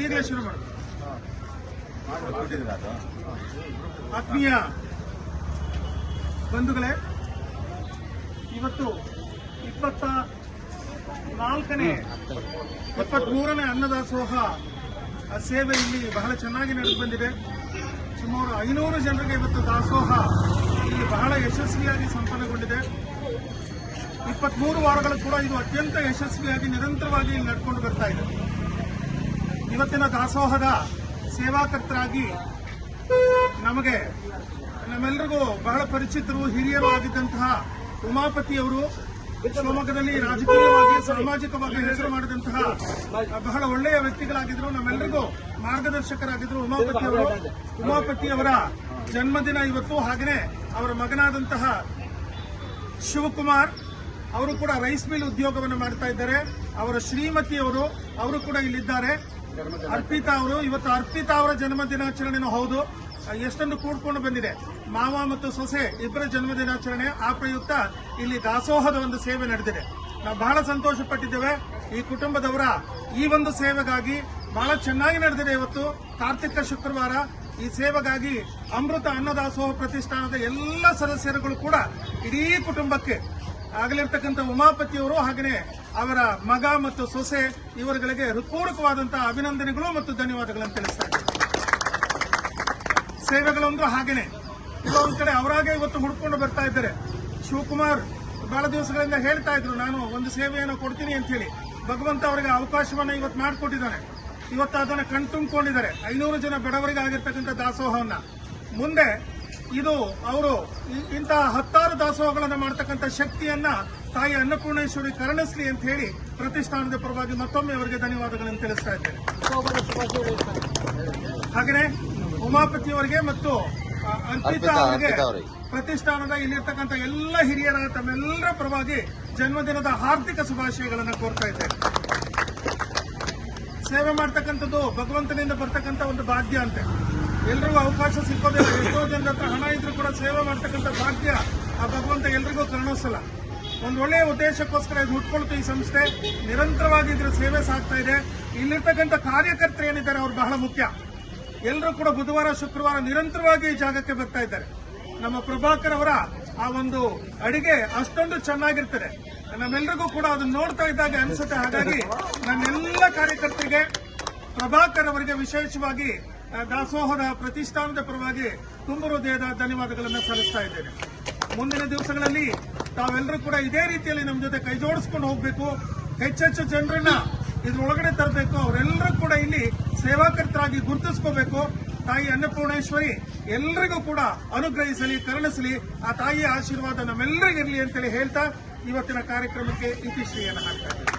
ಈಗಲೇ ಶುರು ಮಾಡಿ. ಆತ್ಮೀಯ ಬಂಧುಗಳೇ, ಇವತ್ತು 23ನೇ ಅನ್ನದಾಸೋಹ ಸೇವೆ ಇಲ್ಲಿ ಬಹಳ ಚೆನ್ನಾಗಿ ನಡೆದು ಬಂದಿದೆ. ಸುಮಾರು 500 ಜನರಿಗೆ ಇವತ್ತು ದಾಸೋಹ ಇಲ್ಲಿ ಬಹಳ ಯಶಸ್ವಿಯಾಗಿ ಸಂಪನ್ನಗೊಂಡಿದೆ. 23 ವಾರಗಳು ಕೂಡ ಇದು ಅತ್ಯಂತ ಯಶಸ್ವಿಯಾಗಿ ನಿರಂತರವಾಗಿ ಇಲ್ಲಿ ನಡ್ಕೊಂಡು ಬರ್ತಾ ಇದೆ. ಇವತ್ತಿನ ದಾಸೋಹದ ಸೇವಾಕರ್ತರಾಗಿ ನಮ್ಮೆಲ್ಲರಿಗೂ ಬಹಳ ಪರಿಚಿತರು, ಹಿರಿಯರು ಆಗಿದ್ದಂತಹ ಉಮಾಪತಿಯವರು ಶಿವಮೊಗ್ಗದಲ್ಲಿ ರಾಜಕೀಯವಾಗಿ ಸಾಮಾಜಿಕವಾಗಿ ಹೆಸರು ಮಾಡಿದಂತಹ ಬಹಳ ಒಳ್ಳೆಯ ವ್ಯಕ್ತಿಗಳಾಗಿದ್ರು, ನಮ್ಮೆಲ್ಲರಿಗೂ ಮಾರ್ಗದರ್ಶಕರಾಗಿದ್ರು ಉಮಾಪತಿಯವರ ಜನ್ಮದಿನ ಇವತ್ತು. ಹಾಗೆಯೇ ಅವರ ಮಗನಾದಂತಹ ಶಿವಕುಮಾರ್ ಅವರು ಕೂಡ ರೈಸ್ ಮಿಲ್ ಉದ್ಯೋಗವನ್ನು ಮಾಡ್ತಾ ಇದ್ದಾರೆ. ಅವರ ಶ್ರೀಮತಿಯವರು ಅವರು ಕೂಡ ಇಲ್ಲಿದ್ದಾರೆ. ಅರ್ಪಿತಾ ಅವರು, ಇವತ್ತು ಅರ್ಪಿತಾ ಅವರ ಜನ್ಮ ದಿನಾಚರಣೆನೂ ಹೌದು. ಎಷ್ಟೊಂದು ಕೂಡ್ಕೊಂಡು ಬಂದಿದೆ. ಮಾವ ಮತ್ತು ಸೊಸೆ ಇಬ್ಬರ ಜನ್ಮ ದಿನಾಚರಣೆ. ಆ ಪ್ರಯುಕ್ತ ಇಲ್ಲಿ ದಾಸೋಹದ ಒಂದು ಸೇವೆ ನಡೆದಿದೆ. ನಾವು ಬಹಳ ಸಂತೋಷ ಪಟ್ಟಿದ್ದೇವೆ. ಈ ಕುಟುಂಬದವರ ಈ ಒಂದು ಸೇವೆಗಾಗಿ ಬಹಳ ಚೆನ್ನಾಗಿ ನಡೆದಿದೆ. ಇವತ್ತು ಕಾರ್ತಿಕ ಶುಕ್ರವಾರ. ಈ ಸೇವೆಗಾಗಿ ಅಮೃತ ಅನ್ನದಾಸೋಹ ಪ್ರತಿಷ್ಠಾನದ ಎಲ್ಲ ಸದಸ್ಯರುಗಳು ಕೂಡ ಇಡೀ ಕುಟುಂಬಕ್ಕೆ ಆಗಲಿರ್ತಕ್ಕಂಥ ಉಮಾಪತಿಯವರು ಹಾಗೆಯೇ ಅವರ ಮಗ ಮತ್ತು ಸೊಸೆ ಇವರುಗಳಿಗೆ ಹೃತ್ಪೂರ್ವಕವಾದಂತಹ ಅಭಿನಂದನೆಗಳು ಮತ್ತು ಧನ್ಯವಾದಗಳನ್ನು ತಿಳಿಸ್ತಾ ಇದ್ದಾರೆ. ಸೇವೆಗಳೊಂದು ಹಾಗೇನೆ ಕೆಲವೊಂದು ಕಡೆ ಅವರಾಗೆ ಇವತ್ತು ಹುಡ್ಕೊಂಡು ಬರ್ತಾ ಇದ್ದಾರೆ. ಶಿವಕುಮಾರ್ ಬಹಳ ದಿವಸಗಳಿಂದ ಹೇಳ್ತಾ ಇದ್ರು, ನಾನು ಒಂದು ಸೇವೆಯನ್ನು ಕೊಡ್ತೀನಿ ಅಂತ ಹೇಳಿ. ಭಗವಂತ ಅವರಿಗೆ ಅವಕಾಶವನ್ನು ಇವತ್ತು ಮಾಡಿಕೊಟ್ಟಿದ್ದಾನೆ. ಇವತ್ತು ಅದನ್ನು ಕಣ್ತುಂಬಿಕೊಂಡಿದ್ದಾರೆ. 500 ಜನ ಬಡವರಿಗೆ ಆಗಿರ್ತಕ್ಕಂಥ ದಾಸೋಹವನ್ನ ಮುಂದೆ ಇದು ಅವರು ಇಂತಹ 10 ದಾಸೋಹಗಳನ್ನು ಮಾಡತಕ್ಕಂಥ ಶಕ್ತಿಯನ್ನ ತಾಯಿ ಅನ್ನಪೂರ್ಣೇಶ್ವರಿ ಕರುಣಿಸಲಿ ಅಂತ ಹೇಳಿ ಪ್ರತಿಷ್ಠಾನದ ಪರವಾಗಿ ಮತ್ತೊಮ್ಮೆ ಅವರಿಗೆ ಧನ್ಯವಾದಗಳನ್ನು ತಿಳಿಸ್ತಾ ಇದ್ದೇನೆ. ಹಾಗೆಯೇ ಉಮಾಪತಿಯವರಿಗೆ ಮತ್ತು ಅರ್ಪಿತಾ ಅವರಿಗೆ ಪ್ರತಿಷ್ಠಾನದ ಇಲ್ಲಿರ್ತಕ್ಕಂಥ ಎಲ್ಲ ಹಿರಿಯರ ತಮ್ಮೆಲ್ಲರ ಪರವಾಗಿ ಜನ್ಮದಿನದ ಹಾರ್ದಿಕ ಶುಭಾಶಯಗಳನ್ನು ಕೋರ್ತಾ ಇದ್ದೇನೆ. ಸೇವೆ ಮಾಡ್ತಕ್ಕಂಥದ್ದು ಭಗವಂತನಿಂದ ಬರ್ತಕ್ಕಂಥ ಒಂದು ಭಾಗ್ಯ ಅಂತೆ. ಎಲ್ರಿಗೂ ಅವಕಾಶ ಸಿಕ್ಕೋದಿಲ್ಲ. ಎಷ್ಟೋ ಜನರ ಹತ್ರ ಹಣ ಇದ್ರೂ ಕೂಡ ಸೇವೆ ಮಾಡ್ತಕ್ಕಂಥ ಭಾಗ್ಯ ಆ ಭಗವಂತ ಎಲ್ರಿಗೂ ಕರುಣಿಸಲ್ಲ. ಒಂದು ಒಳ್ಳೆಯ ಉದ್ದೇಶಕ್ಕೋಸ್ಕರ ಇದು ಹುಟ್ಕೊಳ್ತು ಈ ಸಂಸ್ಥೆ. ನಿರಂತರವಾಗಿ ಇದ್ರ ಸೇವೆ ಸಾಗ್ತಾ ಇದೆ. ಇಲ್ಲಿರ್ತಕ್ಕಂಥ ಕಾರ್ಯಕರ್ತರು ಏನಿದ್ದಾರೆ ಅವರು ಬಹಳ ಮುಖ್ಯ. ಎಲ್ಲರೂ ಕೂಡ ಬುಧವಾರ ಶುಕ್ರವಾರ ನಿರಂತರವಾಗಿ ಈ ಜಾಗಕ್ಕೆ ಬರ್ತಾ ಇದ್ದಾರೆ. ನಮ್ಮ ಪ್ರಭಾಕರ್ ಅವರ ಆ ಒಂದು ಅಡಿಗೆ ಅಷ್ಟೊಂದು ಚೆನ್ನಾಗಿರ್ತದೆ. ನಮ್ಮೆಲ್ಲರಿಗೂ ಕೂಡ ಅದನ್ನು ನೋಡ್ತಾ ಇದ್ದಾಗ ಅನಿಸುತ್ತೆ. ಹಾಗಾಗಿ ನನ್ನೆಲ್ಲ ಕಾರ್ಯಕರ್ತರಿಗೆ ಪ್ರಭಾಕರ್ ಅವರಿಗೆ ವಿಶೇಷವಾಗಿ ದಾಸೋಹದ ಪ್ರತಿಷ್ಠಾನದ ಪರವಾಗಿ ತುಂಬ ಹೃದಯದ ಧನ್ಯವಾದಗಳನ್ನು ಸಲ್ಲಿಸ್ತಾ ಇದ್ದೇನೆ. ಮುಂದಿನ ದಿವಸಗಳಲ್ಲಿ ತಾವೆಲ್ಲರೂ ಕೂಡ ಇದೇ ರೀತಿಯಲ್ಲಿ ನಮ್ಮ ಜೊತೆ ಕೈ ಜೋಡಿಸ್ಕೊಂಡು ಹೋಗಬೇಕು. ಹೆಚ್ಚೆಚ್ಚು ಜನರನ್ನ ಇದ್ರೊಳಗಡೆ ತರಬೇಕು. ಅವರೆಲ್ಲರೂ ಕೂಡ ಇಲ್ಲಿ ಸೇವಾಕರ್ತರಾಗಿ ಗುರುತಿಸ್ಕೋಬೇಕು. ತಾಯಿ ಅನ್ನಪೂರ್ಣೇಶ್ವರಿ ಎಲ್ಲರಿಗೂ ಕೂಡ ಅನುಗ್ರಹಿಸಲಿ, ಕರುಣಿಸಲಿ. ಆ ತಾಯಿಯ ಆಶೀರ್ವಾದ ನಮ್ಮೆಲ್ಲರಿಗಿರಲಿ ಅಂತೇಳಿ ಹೇಳ್ತಾ ಇವತ್ತಿನ ಕಾರ್ಯಕ್ರಮಕ್ಕೆ ಇತಿಶ್ರೀಯನ್ನು ಹಾಕ್ತಾ ಇದ್ದೇನೆ.